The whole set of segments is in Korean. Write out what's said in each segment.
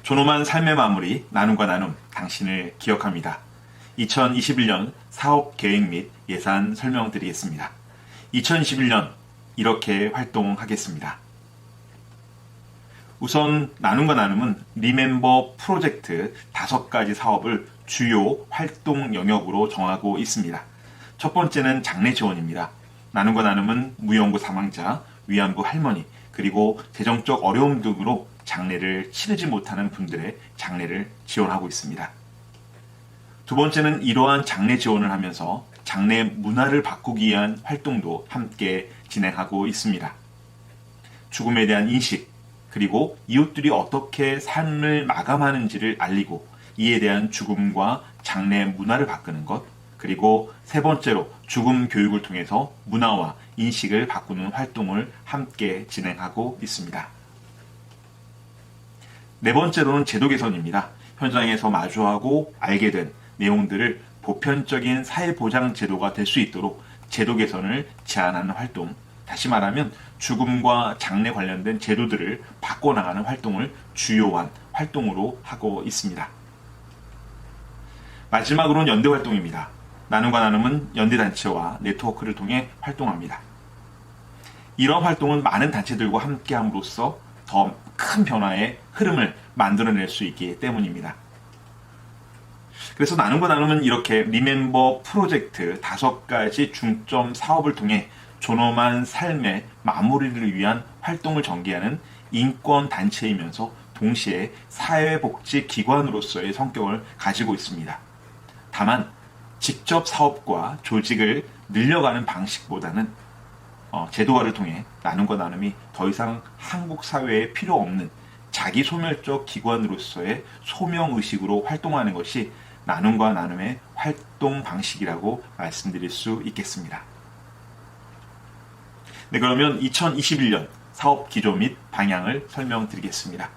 존엄한 삶의 마무리, 나눔과 나눔, 당신을 기억합니다. 2021년 사업 계획 및 예산 설명드리겠습니다. 2021년 이렇게 활동하겠습니다. 우선 나눔과 나눔은 리멤버 프로젝트 5가지 사업을 주요 활동 영역으로 정하고 있습니다. 첫 번째는 장례 지원입니다. 나눔과 나눔은 무연고 사망자, 위안부 할머니, 그리고 재정적 어려움 등으로 장례를 치르지 못하는 분들의 장례를 지원하고 있습니다. 두 번째는 이러한 장례 지원을 하면서 장례 문화를 바꾸기 위한 활동도 함께 진행하고 있습니다. 죽음에 대한 인식, 그리고 이웃들이 어떻게 삶을 마감하는지를 알리고 이에 대한 죽음과 장례 문화를 바꾸는 것, 그리고 세 번째로 죽음 교육을 통해서 문화와 인식을 바꾸는 활동을 함께 진행하고 있습니다. 네 번째로는 제도 개선입니다. 현장에서 마주하고 알게 된 내용들을 보편적인 사회보장 제도가 될 수 있도록 제도 개선을 제안하는 활동, 다시 말하면 죽음과 장례 관련된 제도들을 바꿔나가는 활동을 주요한 활동으로 하고 있습니다. 마지막으로는 연대 활동입니다. 나눔과 나눔은 연대단체와 네트워크를 통해 활동합니다. 이런 활동은 많은 단체들과 함께함으로써 더 큰 변화의 흐름을 만들어낼 수 있기 때문입니다. 그래서 나눔과 나눔은 이렇게 리멤버 프로젝트 5가지 중점 사업을 통해 존엄한 삶의 마무리를 위한 활동을 전개하는 인권단체이면서 동시에 사회복지기관으로서의 성격을 가지고 있습니다. 다만 직접 사업과 조직을 늘려가는 방식보다는 제도화를 통해 나눔과 나눔이 더 이상 한국 사회에 필요 없는 자기 소멸적 기관으로서의 소명의식으로 활동하는 것이 나눔과 나눔의 활동 방식이라고 말씀드릴 수 있겠습니다. 네, 그러면 2021년 사업 기조 및 방향을 설명드리겠습니다.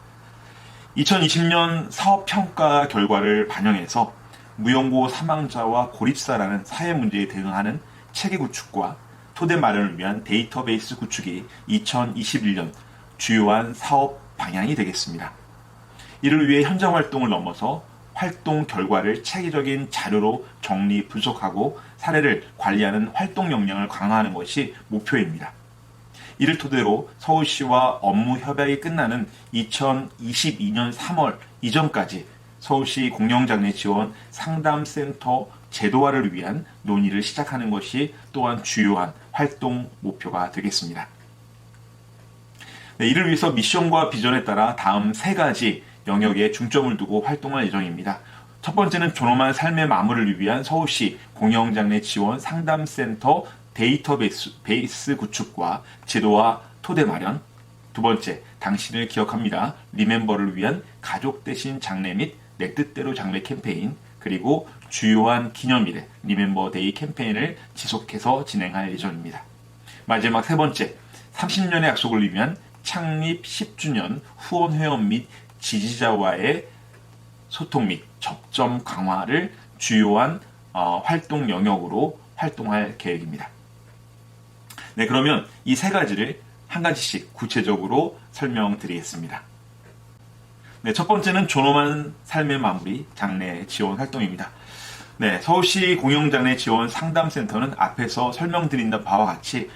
2020년 사업평가 결과를 반영해서 무연고 사망자와 고립사라는 사회 문제에 대응하는 체계 구축과 토대 마련을 위한 데이터베이스 구축이 2021년 주요한 사업 방향이 되겠습니다. 이를 위해 현장 활동을 넘어서 활동 결과를 체계적인 자료로 정리 분석하고 사례를 관리하는 활동 역량을 강화하는 것이 목표입니다. 이를 토대로 서울시와 업무 협약이 끝나는 2022년 3월 이전까지 서울시 공영장례 지원 상담센터 제도화를 위한 논의를 시작하는 것이 또한 주요한 활동 목표가 되겠습니다. 네, 이를 위해서 미션과 비전에 따라 다음 3가지 영역에 중점을 두고 활동할 예정입니다. 첫 번째는 존엄한 삶의 마무리를 위한 서울시 공영장례 지원 상담센터 데이터베이스 구축과 제도화 토대 마련. 두 번째, 당신을 기억합니다. 리멤버를 위한 가족 대신 장례 및 내 뜻대로 장례 캠페인, 그리고 주요한 기념일에 리멤버 데이 캠페인을 지속해서 진행할 예정입니다. 마지막 세 번째, 30년의 약속을 위한 창립 10주년 후원 회원 및 지지자와의 소통 및 접점 강화를 주요한 활동 영역으로 활동할 계획입니다. 네, 그러면 이 3가지를 한 가지씩 구체적으로 설명드리겠습니다. 네, 첫 번째는 존엄한 삶의 마무리 장례 지원 활동입니다. 네, 서울시 공영장례 지원 상담센터는 앞에서 설명드린 바와 같이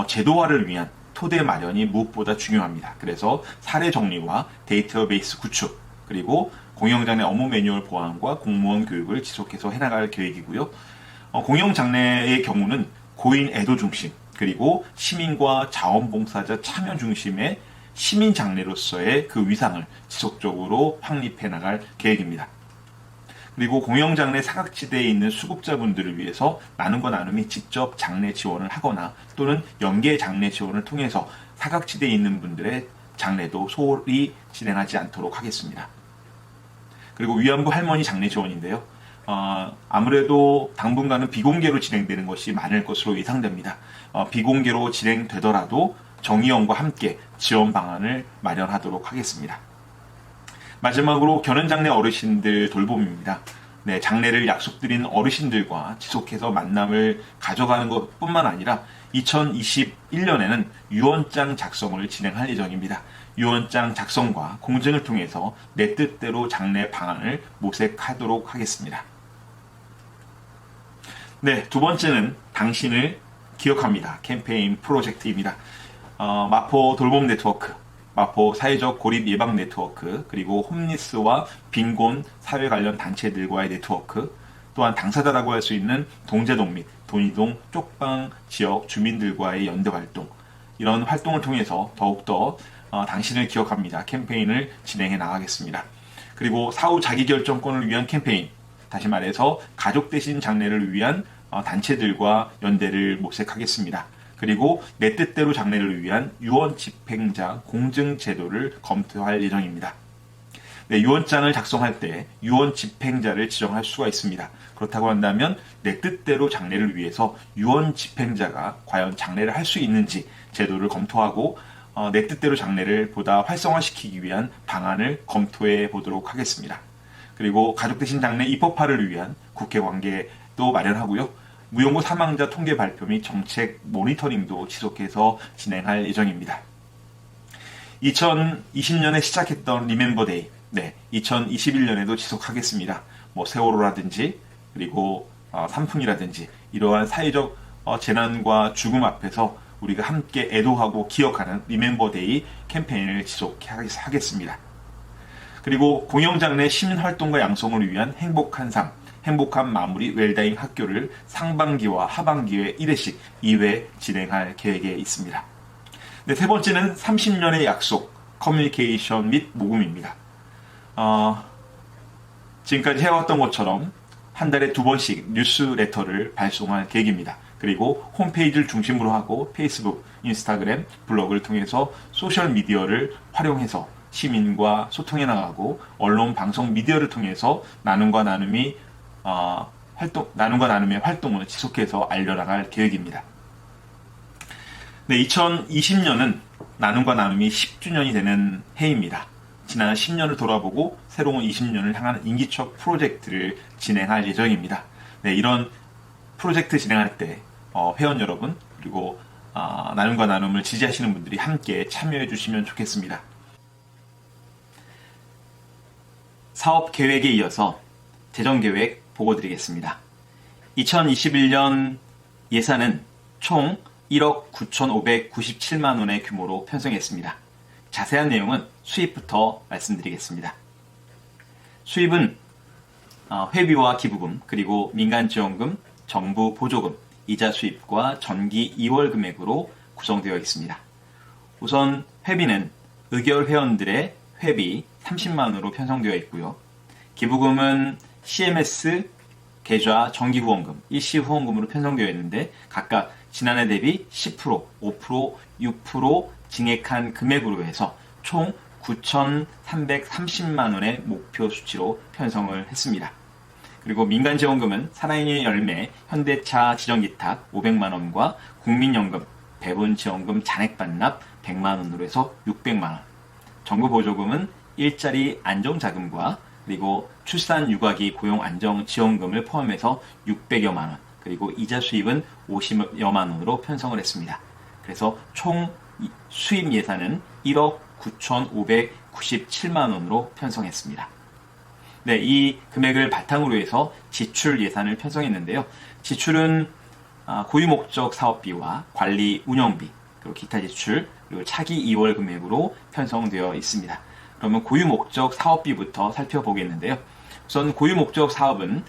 제도화를 위한 토대 마련이 무엇보다 중요합니다. 그래서 사례 정리와 데이터베이스 구축, 그리고 공영장례 업무 매뉴얼 보완과 공무원 교육을 지속해서 해나갈 계획이고요. 공영장례의 경우는 고인 애도 중심, 그리고 시민과 자원봉사자 참여 중심의 시민장례로서의 그 위상을 지속적으로 확립해 나갈 계획입니다. 그리고 공영장례 사각지대에 있는 수급자분들을 위해서 나눔과 나눔이 직접 장례 지원을 하거나 또는 연계 장례 지원을 통해서 사각지대에 있는 분들의 장례도 소홀히 진행하지 않도록 하겠습니다. 그리고 위안부 할머니 장례 지원인데요. 아무래도 당분간은 비공개로 진행되는 것이 많을 것으로 예상됩니다. 비공개로 진행되더라도 정의원과 함께 지원 방안을 마련하도록 하겠습니다. 마지막으로 견흔장례 어르신들 돌봄입니다. 네, 장래를 약속드린 어르신들과 지속해서 만남을 가져가는 것뿐만 아니라 2021년에는 유언장 작성을 진행할 예정입니다. 유언장 작성과 공증을 통해서 내 뜻대로 장래 방안을 모색하도록 하겠습니다. 네, 두 번째는 당신을 기억합니다. 캠페인 프로젝트입니다. 마포 돌봄 네트워크, 마포 사회적 고립 예방 네트워크, 그리고 홈리스와 빈곤 사회 관련 단체들과의 네트워크, 또한 당사자라고 할 수 있는 동제동 및 돈이동 쪽방 지역 주민들과의 연대 활동, 이런 활동을 통해서 더욱더 당신을 기억합니다. 캠페인을 진행해 나가겠습니다. 그리고 사후 자기결정권을 위한 캠페인, 다시 말해서 가족 대신 장래를 위한 단체들과 연대를 모색하겠습니다. 그리고 내 뜻대로 장래를 위한 유언 집행자 공증 제도를 검토할 예정입니다. 네, 유언장을 작성할 때 유언 집행자를 지정할 수가 있습니다. 그렇다고 한다면 내 뜻대로 장래를 위해서 유언 집행자가 과연 장래를 할 수 있는지 제도를 검토하고 내 뜻대로 장래를 보다 활성화시키기 위한 방안을 검토해 보도록 하겠습니다. 그리고 가족 대신 장래 입법화를 위한 국회 관계도 마련하고요. 무용고 사망자 통계 발표 및 정책 모니터링도 지속해서 진행할 예정입니다. 2020년에 시작했던 리멤버 데이, 네, 2021년에도 지속하겠습니다. 세월호라든지 그리고 산풍이라든지 이러한 사회적 재난과 죽음 앞에서 우리가 함께 애도하고 기억하는 리멤버 데이 캠페인을 지속하겠습니다. 그리고 공영장래 시민활동가 양성을 위한 행복한 삶, 행복한 마무리 웰다잉 학교를 상반기와 하반기에 1회씩 2회 진행할 계획에 있습니다. 네, 세 번째는 30년의 약속, 커뮤니케이션 및 모금입니다. 지금까지 해왔던 것처럼 한 달에 2번씩 뉴스레터를 발송할 계획입니다. 그리고 홈페이지를 중심으로 하고 페이스북, 인스타그램, 블로그를 통해서 소셜미디어를 활용해서 시민과 소통해 나가고 언론, 방송, 미디어를 통해서 나눔과 나눔의 활동을 지속해서 알려나갈 계획입니다. 네, 2020년은 나눔과 나눔이 10주년이 되는 해입니다. 지난 10년을 돌아보고 새로운 20년을 향한 인기척 프로젝트를 진행할 예정입니다. 네, 이런 프로젝트 진행할 때 회원 여러분 그리고 나눔과 나눔을 지지하시는 분들이 함께 참여해 주시면 좋겠습니다. 사업 계획에 이어서 재정 계획 보고 드리겠습니다. 2021년 예산은 총 1억 9,597만 원의 규모로 편성했습니다. 자세한 내용은 수입부터 말씀드리겠습니다. 수입은 회비와 기부금, 그리고 민간지원금, 정부 보조금, 이자 수입과 전기 2월 금액으로 구성되어 있습니다. 우선 회비는 의결 회원들의 회비 30만원으로 편성되어 있고요. 기부금은 CMS 계좌 정기후원금, 일시후원금으로 편성되어 있는데 각각 지난해 대비 10%, 5%, 6% 증액한 금액으로 해서 총 9,330만원의 목표 수치로 편성을 했습니다. 그리고 민간지원금은 사나이의 열매, 현대차 지정기탁 500만원과 국민연금, 배분지원금 잔액반납 100만원으로 해서 600만원, 정부보조금은 일자리 안정자금과 그리고 출산 육아기 고용 안정 지원금을 포함해서 600여만원, 그리고 이자 수입은 50여만원으로 편성을 했습니다. 그래서 총 수입 예산은 1억 9,597만원으로 편성했습니다. 네, 이 금액을 바탕으로 해서 지출 예산을 편성했는데요. 지출은 고유 목적 사업비와 관리 운영비, 그리고 기타 지출, 그리고 차기 2월 금액으로 편성되어 있습니다. 그러면 고유 목적 사업비부터 살펴보겠는데요. 우선 고유 목적 사업은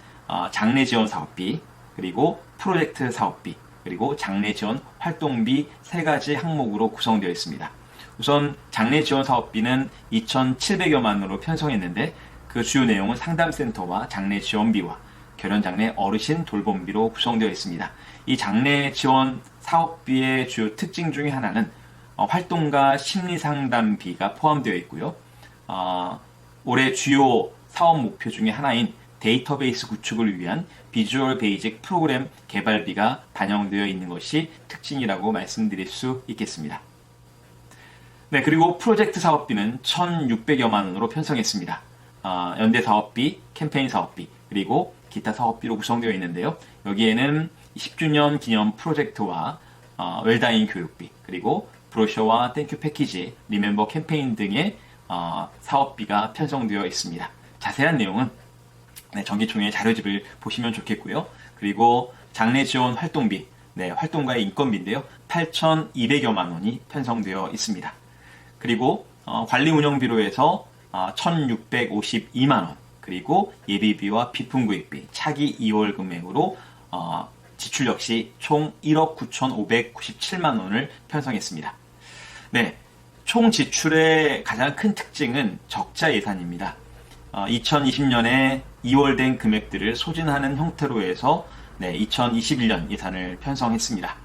장래 지원 사업비, 그리고 프로젝트 사업비, 그리고 장래 지원 활동비 세 가지 항목으로 구성되어 있습니다. 우선 장래 지원 사업비는 2,700여만 원으로 편성했는데 그 주요 내용은 상담센터와 장래 지원비와 결연장래 어르신 돌봄비로 구성되어 있습니다. 이 장래 지원 사업비의 주요 특징 중에 하나는 활동가 심리상담비가 포함되어 있고요. 올해 주요 사업 목표 중에 하나인 데이터베이스 구축을 위한 비주얼 베이직 프로그램 개발비가 반영되어 있는 것이 특징이라고 말씀드릴 수 있겠습니다. 네, 그리고 프로젝트 사업비는 1,600여만 원으로 편성했습니다. 연대 사업비, 캠페인 사업비, 그리고 기타 사업비로 구성되어 있는데요. 여기에는 10주년 기념 프로젝트와 웰다잉 교육비, 그리고 브로셔와 땡큐 패키지, 리멤버 캠페인 등의 사업비가 편성되어 있습니다. 자세한 내용은 정기총회 자료집을 보시면 좋겠고요. 그리고 장래 지원 활동비, 활동가의 인건비인데요. 8,200여만 원이 편성되어 있습니다. 그리고 관리 운영비로 해서 1,652만 원, 그리고 예비비와 비품구입비, 차기 2월 금액으로 지출 역시 총 1억 9,597만 원을 편성했습니다. 총 지출의 가장 큰 특징은 적자 예산입니다. 2020년에 2월 된 금액들을 소진하는 형태로 해서 2021년 예산을 편성했습니다.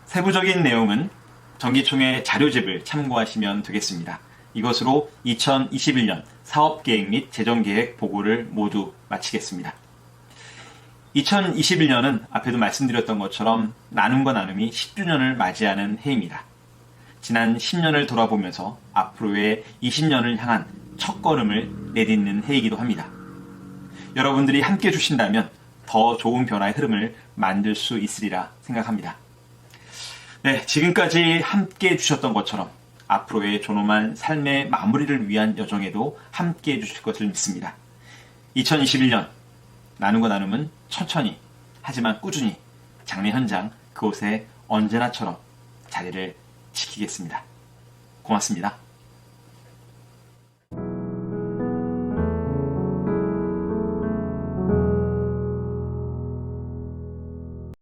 세부적인 내용은 정기총회 자료집을 참고하시면 되겠습니다. 이것으로 2021년 사업계획 및 재정계획 보고를 모두 마치겠습니다. 2021년은 앞에도 말씀드렸던 것처럼 나눔과 나눔이 10주년을 맞이하는 해입니다. 지난 10년을 돌아보면서 앞으로의 20년을 향한 첫걸음을 내딛는 해이기도 합니다. 여러분들이 함께 해주신다면 더 좋은 변화의 흐름을 만들 수 있으리라 생각합니다. 지금까지 함께 해주셨던 것처럼 앞으로의 존엄한 삶의 마무리를 위한 여정에도 함께 해주실 것을 믿습니다. 2021년 나눔과 나눔은 천천히 하지만 꾸준히 장래 현장 그곳에 언제나처럼 자리를 지키겠습니다. 고맙습니다.